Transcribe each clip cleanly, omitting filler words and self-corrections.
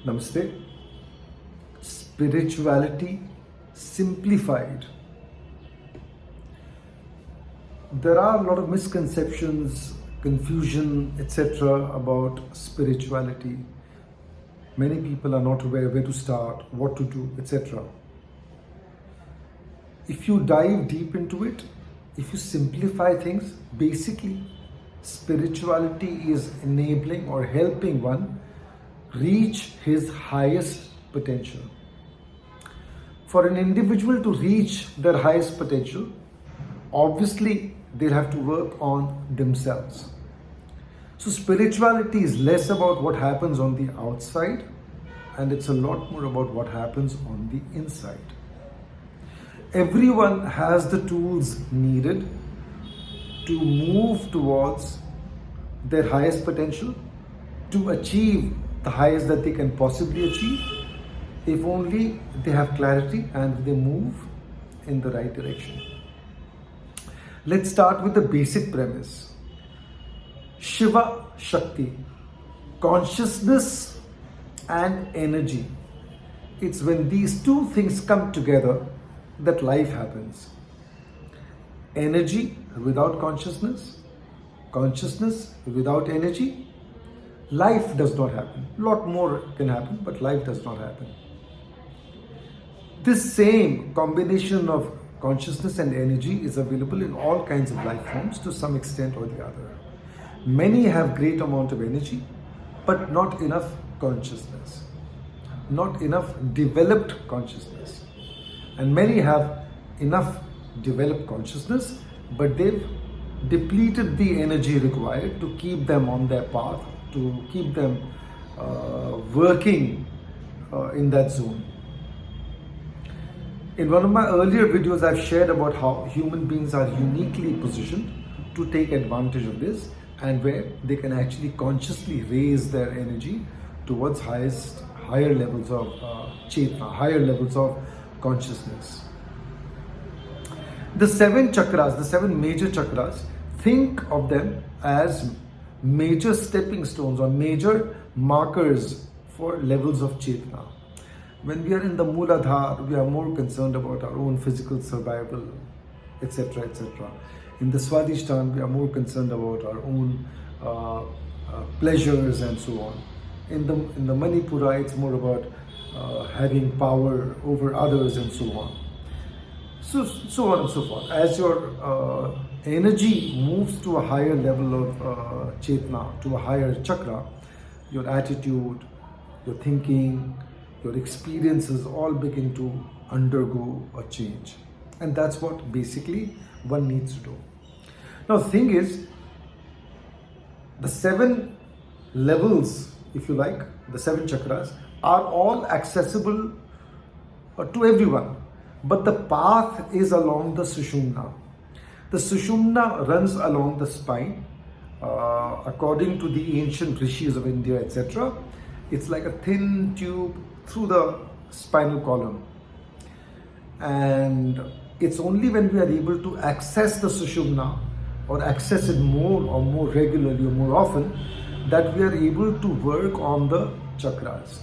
Namaste. Spirituality simplified. There are a lot of misconceptions, confusion, etc. about spirituality. Many people are not aware where to start, what to do, etc. If you dive deep into it, if you simplify things, basically spirituality is enabling or helping one reach his highest potential. For an individual to reach their highest potential, obviously they'll have to work on themselves. So spirituality is less about what happens on the outside and it's a lot more about what happens on the inside. Everyone has the tools needed to move towards their highest potential, to achieve the highest that they can possibly achieve, if only they have clarity and they move in the right direction. Let's start with the basic premise. Shiva-Shakti, consciousness and energy. It's when these two things come together that life happens. Energy without consciousness, consciousness without energy, life does not happen. A lot more can happen, but life does not happen. This same combination of consciousness and energy is available in all kinds of life forms to some extent or the other. Many have great amount of energy, but not enough consciousness, not enough developed consciousness. And many have enough developed consciousness, but they've depleted the energy required to keep them on their path, to keep them working in that zone. In one of my earlier videos, I've shared about how human beings are uniquely positioned to take advantage of this and where they can actually consciously raise their energy towards higher levels of chetna, higher levels of consciousness. The 7 chakras, the 7 major chakras, think of them as major stepping stones or major markers for levels of chetna. When we are in the Mooladhara, we are more concerned about our own physical survival, etc., etc. In the Swadhisthana, we are more concerned about our own pleasures and so on. In the Manipura, it's more about having power over others and so on. So on and so forth. As your energy moves to a higher level of chetna, to a higher chakra, your attitude, your thinking, your experiences all begin to undergo a change. And that's what basically one needs to do. Now the thing is, the 7 levels, if you like, the 7 chakras, are all accessible to everyone. But the path is along the Sushumna. The Sushumna runs along the spine. According to the ancient rishis of India, etc., it's like a thin tube through the spinal column. And it's only when we are able to access the Sushumna or access it more or more regularly or more often that we are able to work on the chakras.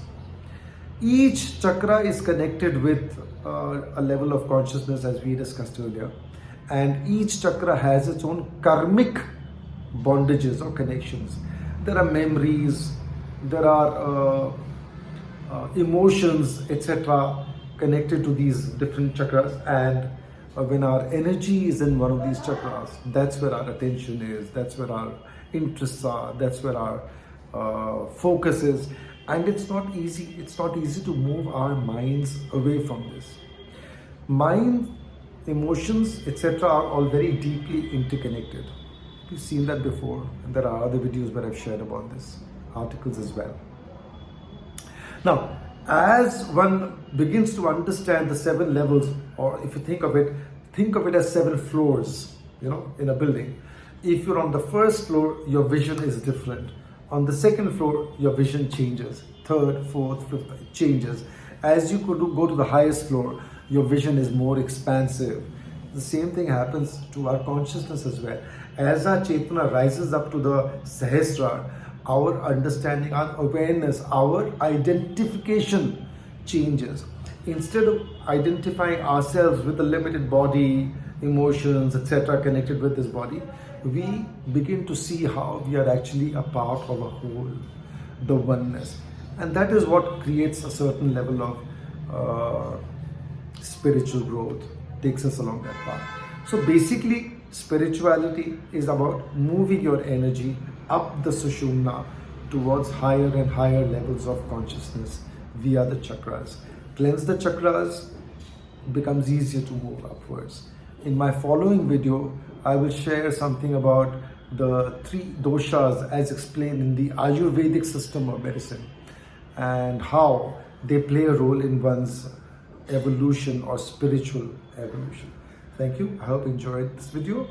Each chakra is connected with a level of consciousness, as we discussed earlier, and each chakra has its own karmic bondages or connections. There are memories, there are emotions, etc. connected to these different chakras, and when our energy is in one of these chakras, that's where our attention is, that's where our interests are, that's where our focus is. And it's not easy to move our minds away from this. Mind, emotions, etc. are all very deeply interconnected. We've seen that before, and there are other videos where I've shared about this, articles as well. Now, as one begins to understand the 7 levels, or if you think of it as 7 floors, in a building. If you're on the first floor, your vision is different. On the second floor, your vision changes. Third, fourth, fifth, it changes. As you go to the highest floor, your vision is more expansive. The same thing happens to our consciousness as well. As our Chetana rises up to the Sahasrara, our understanding, our awareness, our identification changes. Instead of identifying ourselves with a limited body, emotions, etc., connected with this body, we begin to see how we are actually a part of a whole, the oneness. And that is what creates a certain level of spiritual growth, takes us along that path. So basically, spirituality is about moving your energy up the Sushumna towards higher and higher levels of consciousness via the chakras. Cleanse the chakras, becomes easier to move upwards. In my following video, I will share something about the 3 doshas as explained in the Ayurvedic system of medicine and how they play a role in one's evolution or spiritual evolution. Thank you. I hope you enjoyed this video.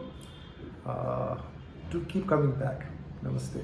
Do keep coming back. Namaste.